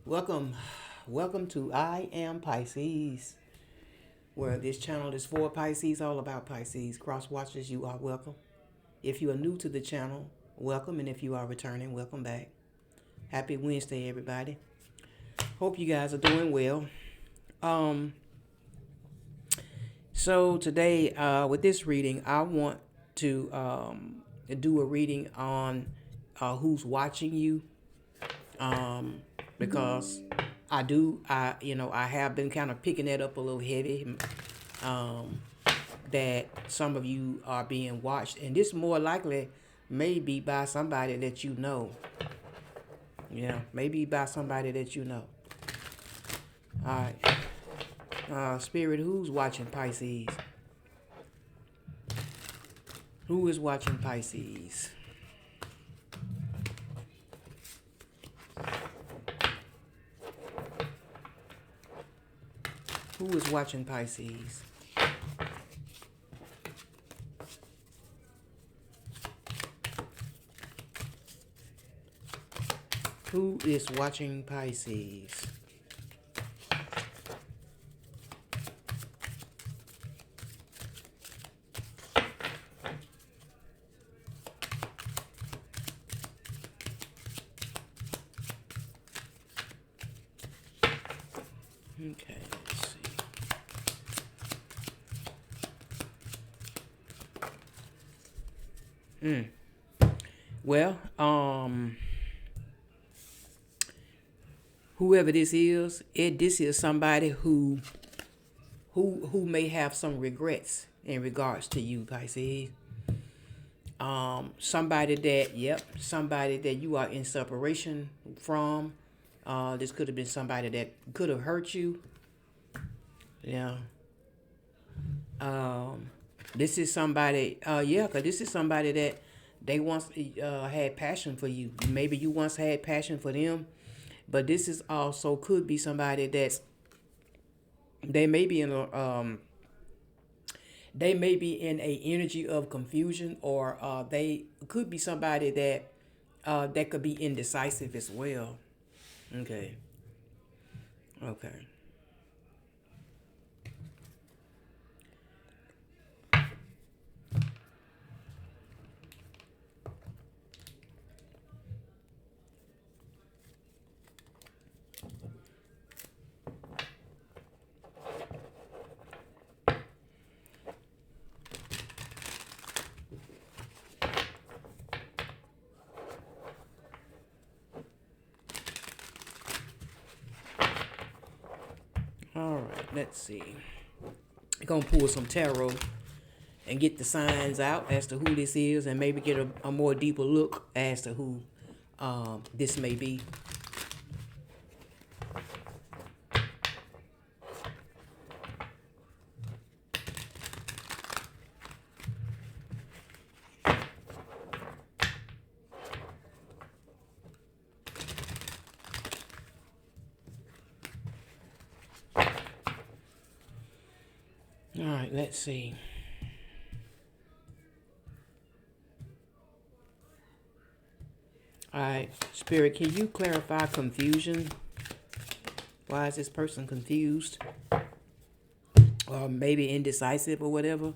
Welcome, welcome to I Am Pisces, where this channel is for Pisces, all about Pisces. Cross watchers, you are welcome. If you are new to the channel, welcome, and if you are returning, welcome back. Happy Wednesday, everybody. Hope you guys are doing well. Um, so today, with this reading, I want to do a reading on who's watching you, because I have been kind of picking that up a little heavy. Um, that some of you are being watched, and this more likely may be by somebody that you know. Yeah, maybe by somebody that you know. All right. Spirit, who's watching Pisces? Who is watching Pisces? Who is watching Pisces? Who is watching Pisces? Okay, let's see. Well, whoever this is somebody who may have some regrets in regards to you, Pisces. Somebody that you are in separation from. This could have been somebody that could have hurt you. Yeah. Um, this is somebody. Cause this is somebody that they once had passion for you. Maybe you once had passion for them, but this is also could be somebody that's they may be in a they may be in a energy of confusion, or they could be somebody that could be indecisive as well. Okay. Okay. All right. Let's see. We're gonna pull some tarot and get the signs out as to who this is, and maybe get a more deeper look as to who this may be. All right. Let's see. All right, Spirit, can you clarify confusion? Why is this person confused? Or maybe indecisive or whatever?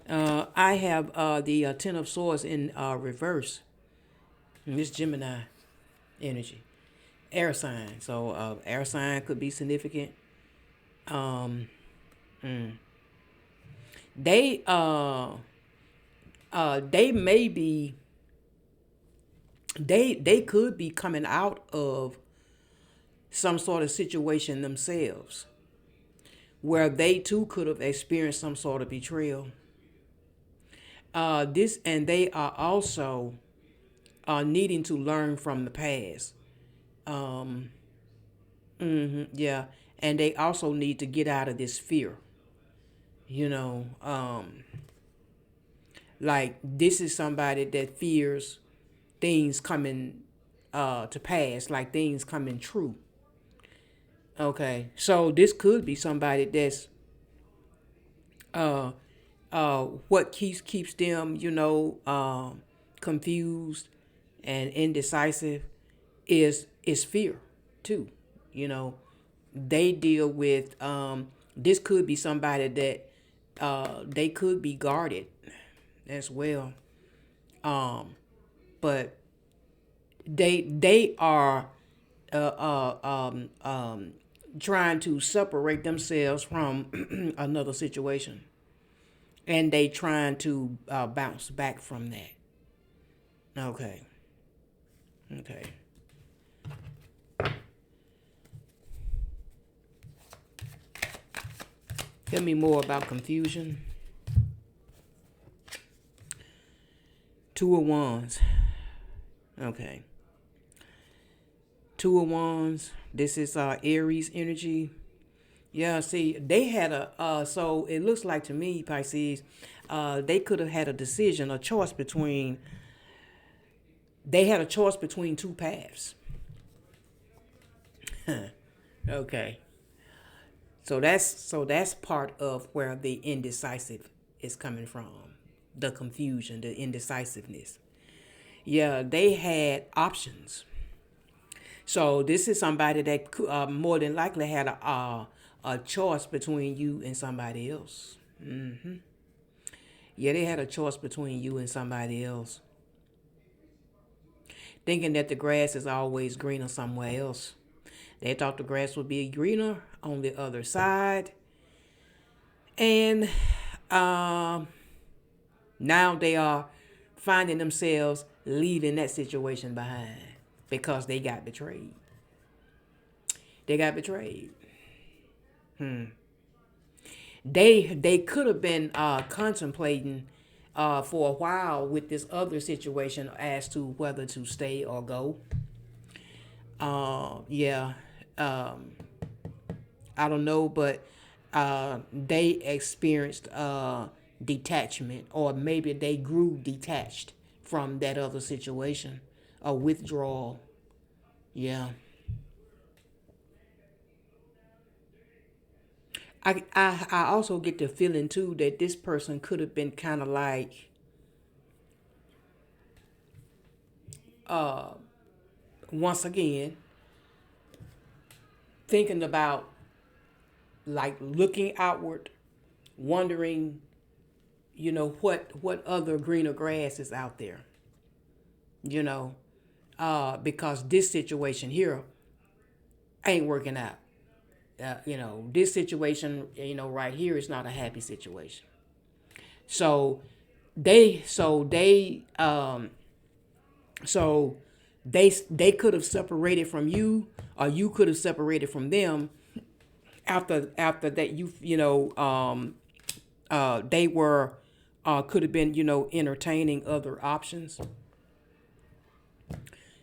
I have the Ten of Swords in reverse. And this Gemini energy. Air sign. So air sign could be significant. Um, mm. They they may be they could be coming out of some sort of situation themselves where they too could have experienced some sort of betrayal. This and they are also needing to learn from the past. Um, yeah, and they also need to get out of this fear. You know, like this is somebody that fears things coming to pass, like things coming true. Okay, so this could be somebody that's uh what keeps them, confused and indecisive is fear too. They deal with this could be somebody that they could be guarded as well. Um, but they are uh, trying to separate themselves from another situation, and they trying to bounce back from that. Okay. Okay. Tell me more about confusion. Two of Wands. Okay. Two of Wands. This is Aries energy. Yeah, see, they had so it looks like to me, Pisces, they could have had a decision, a choice between, they had a choice between two paths. Okay. So that's part of where the indecisive is coming from. The confusion, the indecisiveness. Yeah, they had options. So this is somebody that more than likely had a choice between you and somebody else. Yeah, they had a choice between you and somebody else, thinking that the grass is always greener somewhere else. They thought the grass would be greener on the other side, and um, now they are finding themselves leaving that situation behind because they got betrayed. They got betrayed. They could have been contemplating for a while with this other situation as to whether to stay or go. Yeah, um, I don't know, but they experienced detachment, or maybe they grew detached from that other situation, a withdrawal. Yeah, I also get the feeling too that this person could have been kind of like once again thinking about, like, looking outward, wondering, what other greener grass is out there, you know, because this situation here ain't working out. This situation, right here is not a happy situation. So they, so they, so they could have separated from you, or you could have separated from them after that. They were could have been entertaining other options.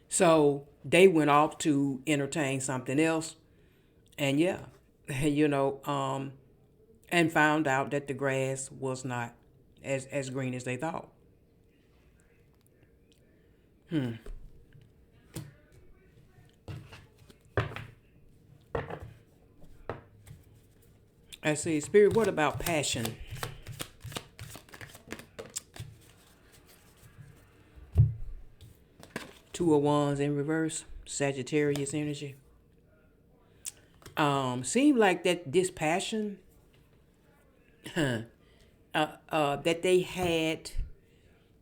So they went off to entertain something else, and yeah, you know, and found out that the grass was not as green as they thought. I see, Spirit. What about passion? Two of Wands in reverse, Sagittarius energy. Seemed like that this passion that they had,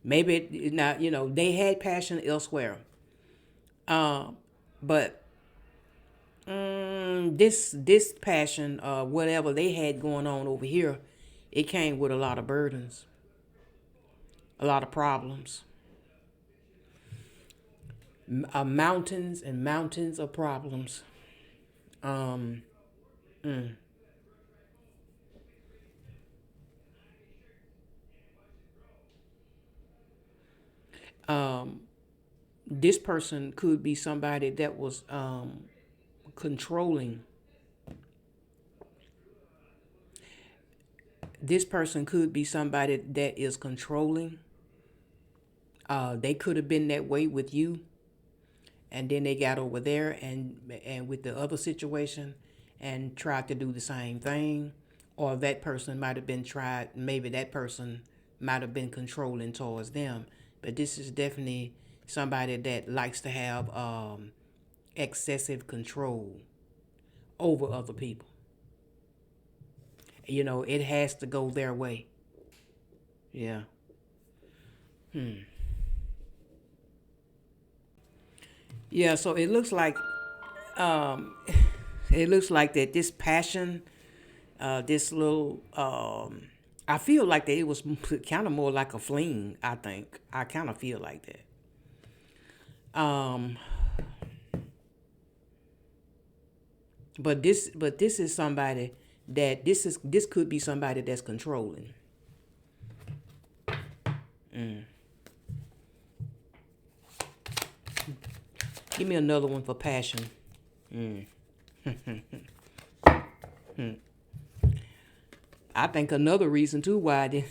maybe not, they had passion elsewhere. But this passion, whatever they had going on over here, it came with a lot of burdens, a lot of problems, mountains and mountains of problems. Um, this person could be somebody that was controlling. This person could be somebody that is controlling. They could have been that way with you, and then they got over there and with the other situation and tried to do the same thing. Or that person might have been tried, maybe that person might have been controlling towards them. But this is definitely somebody that likes to have excessive control. over other people. It has to go their way. Yeah. Yeah, so it looks like um it looks like that this passion, this little I feel like that it was kind of more like a fling, I think. I kind of feel like that. But this is somebody that this could be somebody that's controlling. Give me another one for passion. I think another reason too why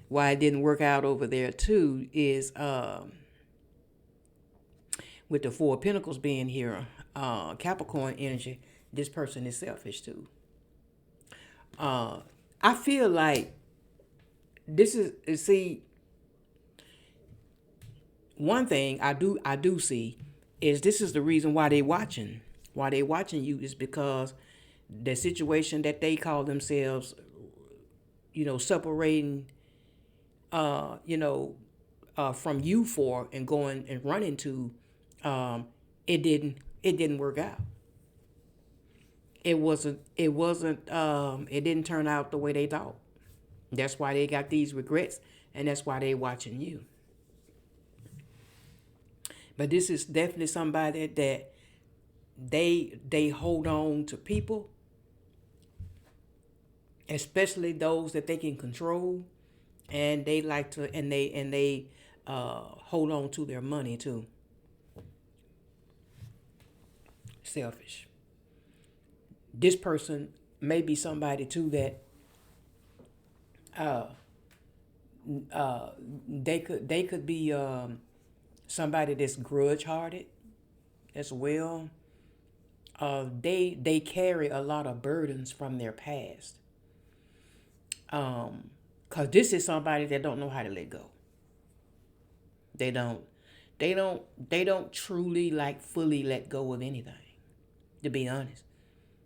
why it didn't work out over there too is with the Four of Pentacles being here, Capricorn energy. This person is selfish too. I feel like this is see one thing I do see is this is the reason why they watching you is because the situation that they call themselves, separating, you know, from you for and going and running to, it didn't work out. It didn't turn out the way they thought. That's why they got these regrets, and that's why they watching you. But this is definitely somebody that they hold on to people, especially those that they can control, and they like to and they hold on to their money too. Selfish. This person may be somebody too that uh, they could be somebody that's grudge hearted as well. They carry a lot of burdens from their past. Cause this is somebody that don't know how to let go. They don't they don't truly like fully let go of anything, to be honest.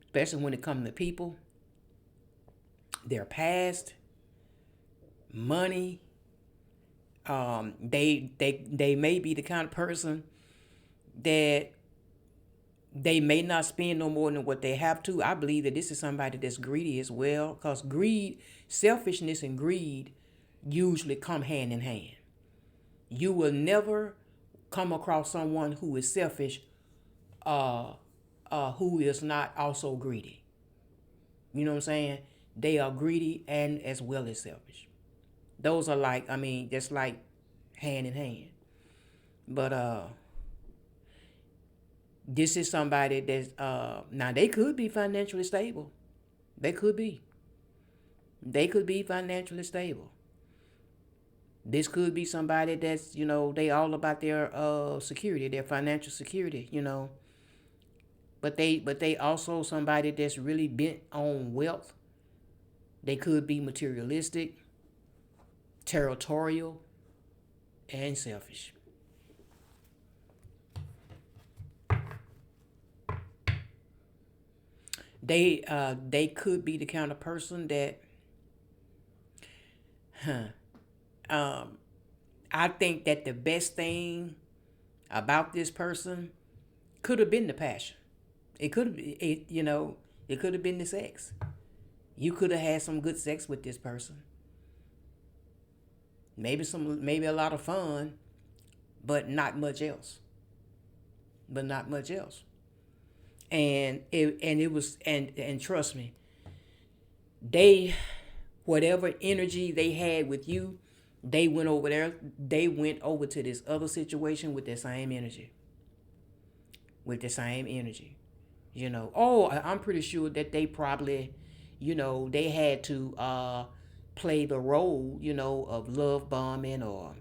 Especially when it comes to people, their past, money. They may be the kind of person that they may not spend no more than what they have to. I believe that this is somebody that's greedy as well, because selfishness and greed usually come hand in hand. You will never come across someone who is selfish, uh, who is not also greedy. You know what I'm saying? They are greedy and as well as selfish. Those are like, I mean, just like hand in hand. But this is somebody that's now they could be financially stable. They could be. They could be financially stable. This could be somebody that's, they all about their security, their financial security. But they also somebody that's really bent on wealth. They could be materialistic, territorial, and selfish. They could be the kind of person that, um, I think that the best thing about this person could have been the passion. It could have, it could have been the sex. You could have had some good sex with this person. Maybe a lot of fun, but not much else. But not much else. And trust me, they whatever energy they had with you, they went over to this other situation with the same energy. With the same energy. I'm pretty sure that they probably, they had to play the role, of love bombing or,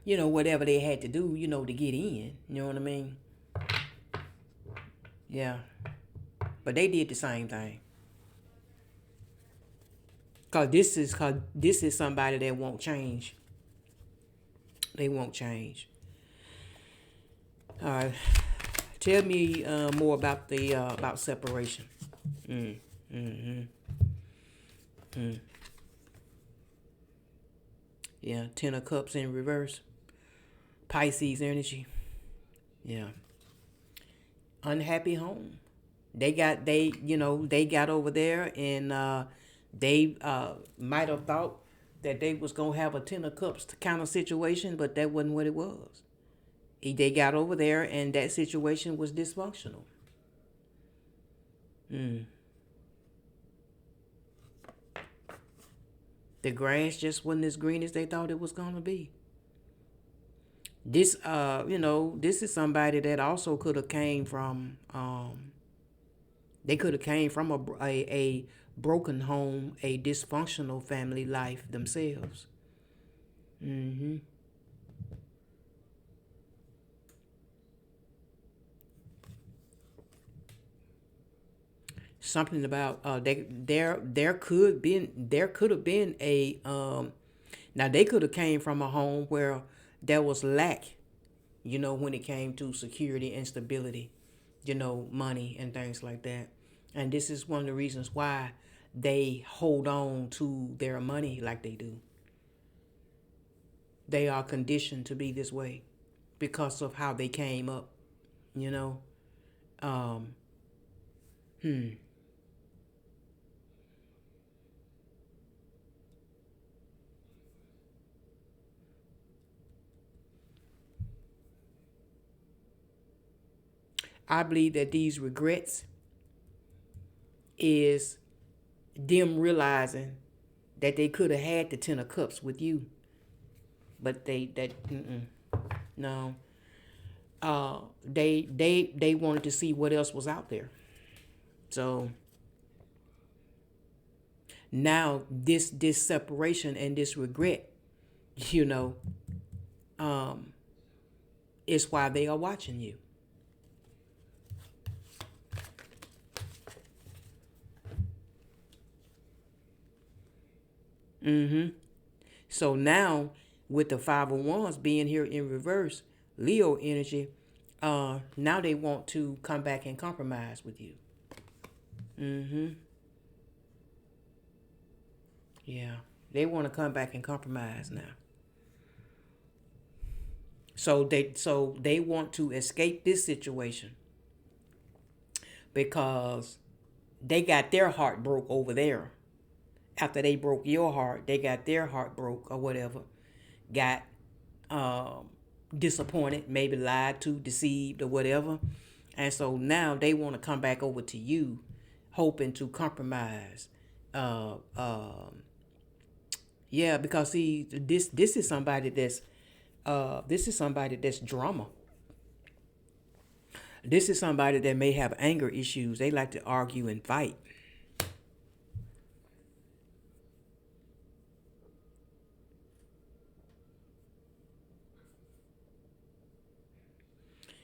whatever they had to do, to get in. You know what I mean? Yeah. But they did the same thing. Cause this is somebody that won't change. They won't change. All right. Tell me more about the about separation. Mm, mm-hmm, mm. Yeah, Ten of Cups in reverse. Pisces energy. Yeah, unhappy home. They got over there and they might have thought that they was gonna have a Ten of Cups kind of situation, but that wasn't what it was. They got over there and that situation was dysfunctional. Mm. The grass just wasn't as green as they thought it was gonna be. This is somebody that also could have came from they could have came from a broken home, a dysfunctional family life themselves. Hmm. Something about there could have been a now they could have came from a home where there was lack, when it came to security and stability, money and things like that. And this is one of the reasons why they hold on to their money like they do. They are conditioned to be this way because of how they came up, you know. Um, hmm. I believe that these regrets is them realizing that they could have had the Ten of Cups with you, but no. They wanted to see what else was out there. So now this separation and this regret, you know, um, is why they are watching you. Mm-hmm. So now with the Five of Wands being here in reverse, Leo energy, now they want to come back and compromise with you. Mm-hmm. Yeah. They want to come back and compromise now. So they want to escape this situation because they got their heart broke over there. After they broke your heart, they got their heart broke or whatever. Got um, disappointed, maybe lied to, deceived, or whatever. And so now they want to come back over to you, hoping to compromise. Yeah, because see, this is somebody that's drama. This is somebody that may have anger issues. They like to argue and fight.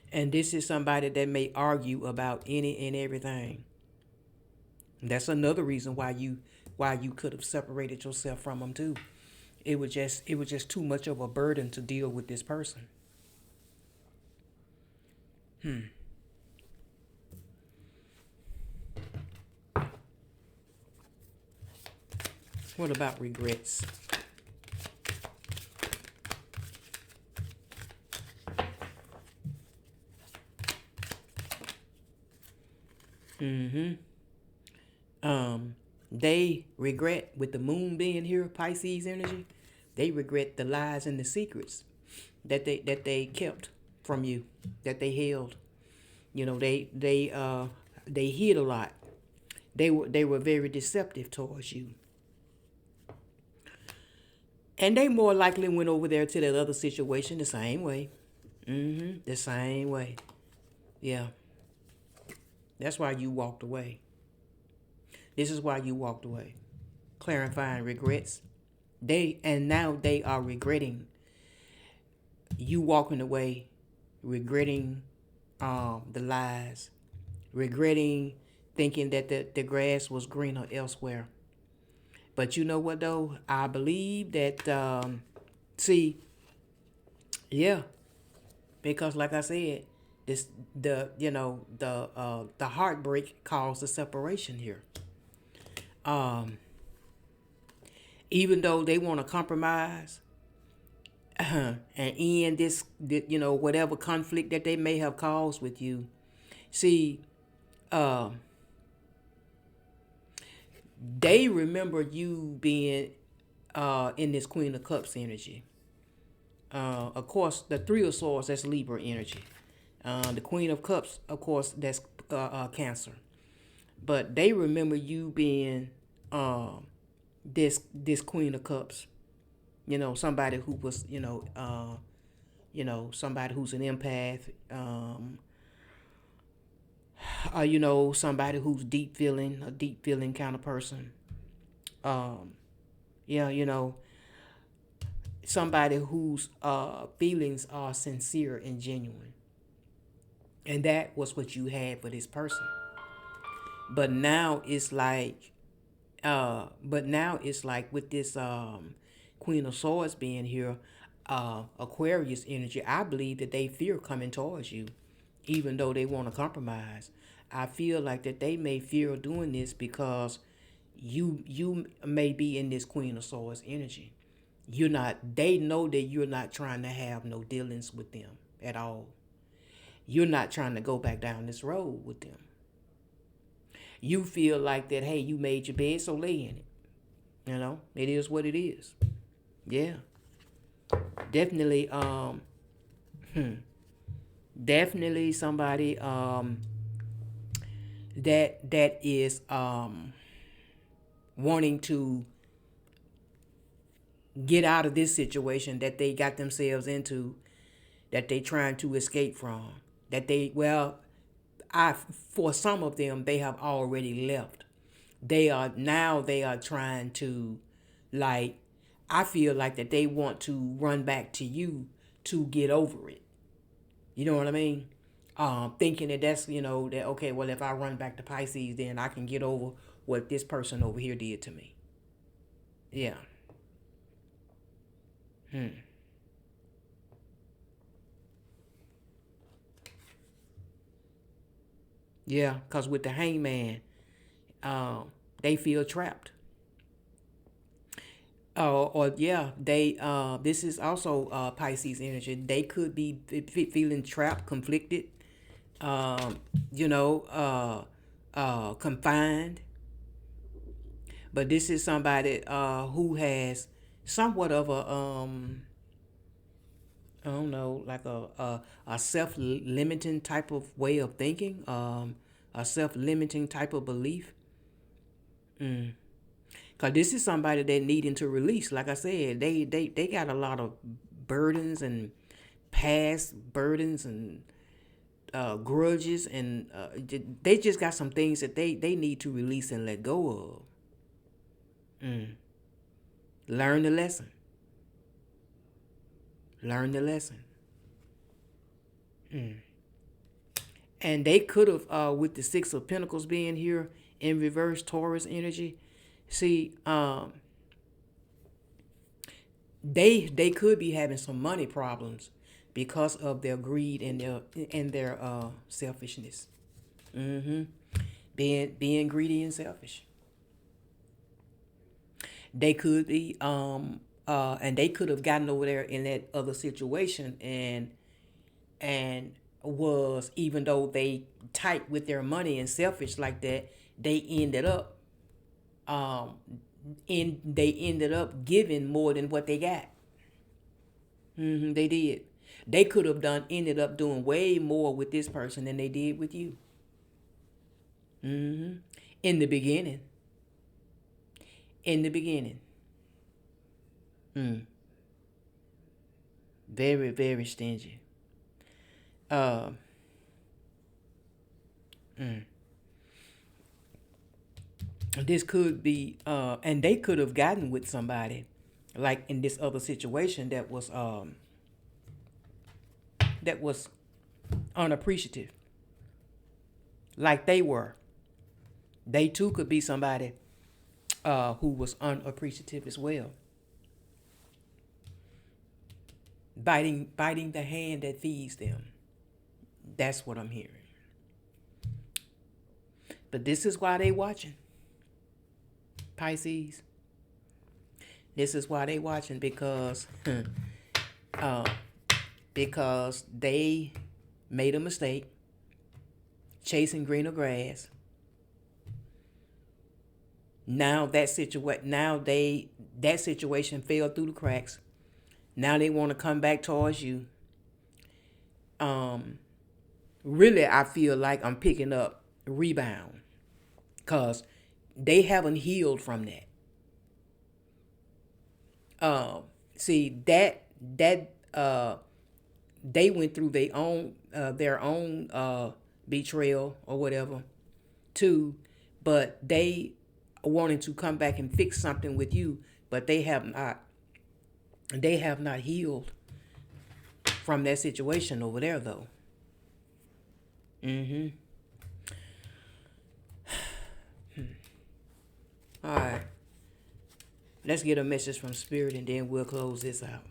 And this is somebody that may argue about any and everything. That's another reason why you could have separated yourself from them too. It was just too much of a burden to deal with this person. What about regrets? Mm-hmm. They regret with the moon being here, Pisces energy. They regret the lies and the secrets that they kept from you, that they held. They hid a lot. They were very deceptive towards you, and they more likely went over there to that other situation the same way. Mm-hmm. The same way. Yeah, that's why you walked away. This is why you walked away. Clarifying regrets. Now they are regretting you walking away, regretting the lies, regretting thinking that the grass was greener elsewhere. But you know what though? I believe that see, yeah, because like I said, This the heartbreak caused the separation here. Um, Even though they want to compromise and end whatever conflict that they may have caused with you. See, uh, they remember you being in this Queen of Cups energy. Of course, the Three of Swords, that's Libra energy. The Queen of Cups, of course, that's Cancer. But they remember you being this Queen of Cups. Somebody who was, somebody who's an empath. Somebody who's a deep feeling kind of person. Um, yeah, somebody whose feelings are sincere and genuine. And that was what you had for this person. But now it's like, with this Queen of Swords being here, Aquarius energy, I believe that they fear coming towards you, even though they want to compromise. I feel like that they may fear doing this because you may be in this Queen of Swords energy. They know that you're not trying to have no dealings with them at all. You're not trying to go back down this road with them. You feel like that, hey, you made your bed, so lay in it. It is what it is. Yeah. Definitely, definitely somebody that is wanting to get out of this situation that they got themselves into, that they trying to escape from. That they well, I for some of them they have already left. They are trying to, like, I feel like that they want to run back to you to get over it. You know what I mean? Thinking that that's, that, okay, well, if I run back to Pisces, then I can get over what this person over here did to me. Yeah. Yeah, because with the hangman, they feel trapped. Or yeah, this is also Pisces energy. They could be feeling trapped, conflicted, um, confined. But this is somebody who has somewhat of a I don't know, like a self-limiting type of way of thinking, a self-limiting type of belief. Cause this is somebody that needing to release. Like I said, they got a lot of burdens and past burdens and grudges, and they just got some things that they need to release and let go of. Learn the lesson. Learn the lesson. And they could have, with the Six of Pentacles being here in reverse, Taurus energy. See, they could be having some money problems because of their greed and their selfishness. Mm-hmm. Being greedy and selfish. They could be and they could have gotten over there in that other situation, and was, even though they tight with their money and selfish like that, they ended up um giving more than what they got. They did. They could have ended up doing way more with this person than they did with you. In the beginning. In the beginning. Very, very stingy. Uh, this could be, and they could have gotten with somebody, like in this other situation that was unappreciative, like they were. They too could be somebody who was unappreciative as well. Biting the hand that feeds them. That's what I'm hearing. But this is why they watching, Pisces. This is why they watching uh, because they made a mistake chasing greener grass. That situation fell through the cracks. Now they want to come back towards you. Um, Really, I feel like I'm picking up rebound because they haven't healed from that. Um, See that they went through their own betrayal or whatever too, but they wanting to come back and fix something with you, but they have not healed from that situation over there though. Mm-hmm. All right. Let's get a message from Spirit and then we'll close this out.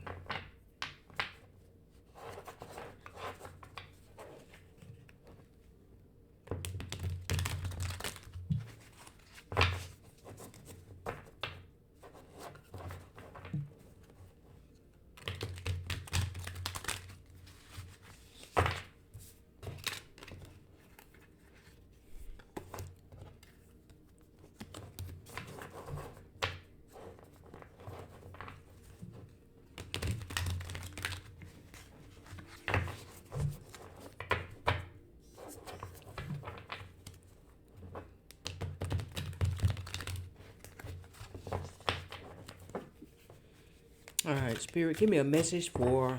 All right, Spirit, give me a message for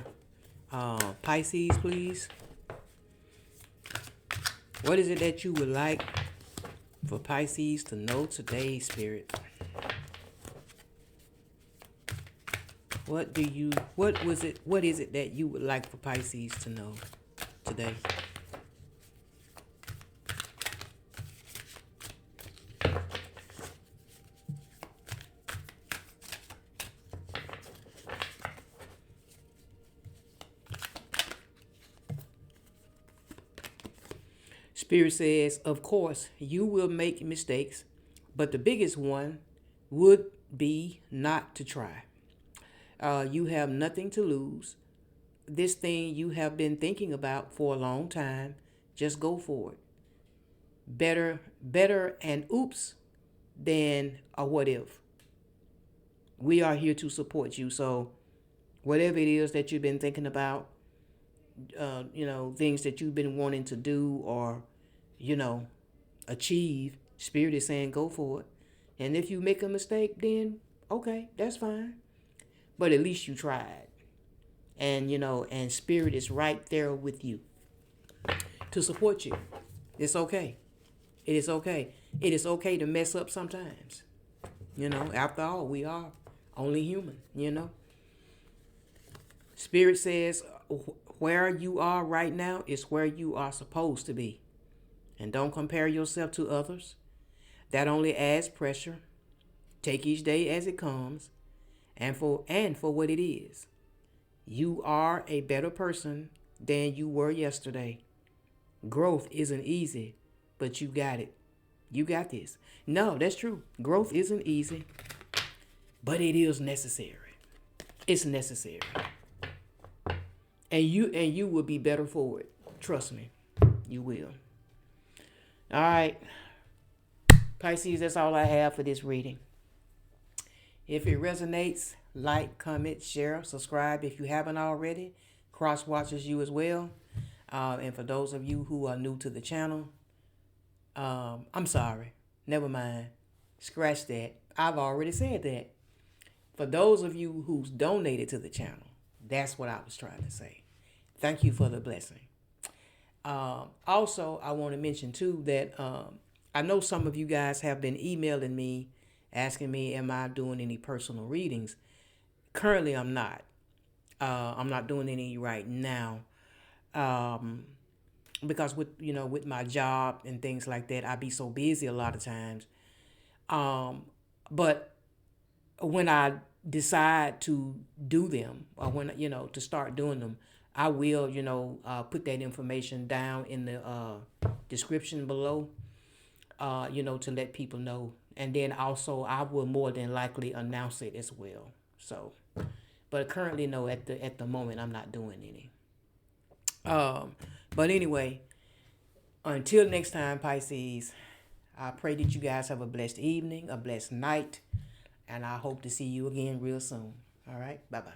Pisces, please. What is it that you would like for Pisces to know today, Spirit? What is it that you would like for Pisces to know today? Spirit says, of course, you will make mistakes, but the biggest one would be not to try. You have nothing to lose. This thing you have been thinking about for a long time, just go for it. Better an oops than a what if. We are here to support you. So whatever it is that you've been thinking about, things that you've been wanting to do or, you know, achieve, Spirit is saying go for it. And if you make a mistake, then okay, that's fine. But at least you tried. And Spirit is right there with you to support you. It's okay. It is okay. It is okay to mess up sometimes. After all, we are only human. Spirit says where you are right now is where you are supposed to be. And don't compare yourself to others. That only adds pressure. Take each day as it comes and for what it is. You are a better person than you were yesterday. Growth isn't easy, but you got it. You got this. No, that's true. Growth isn't easy, but it is necessary. It's necessary. And you will be better for it. Trust me. You will. All right. Pisces, that's all I have for this reading. If it resonates, like, comment, share, subscribe if you haven't already. Cross watches you as well. And for those of you who are new to the channel, I'm sorry. Never mind. Scratch that. I've already said that. For those of you who's donated to the channel, that's what I was trying to say. Thank you for the blessing. Also, I want to mention too that I know some of you guys have been emailing me asking me, am I doing any personal readings? Currently, I'm not. I'm not doing any right now. Because with my job and things like that, I be so busy a lot of times. But when I decide to do them or when to start doing them, I will, put that information down in the description below, to let people know. And then also, I will more than likely announce it as well. So, but currently, no, at the moment, I'm not doing any. But anyway, until next time, Pisces, I pray that you guys have a blessed evening, a blessed night, and I hope to see you again real soon. All right, bye bye.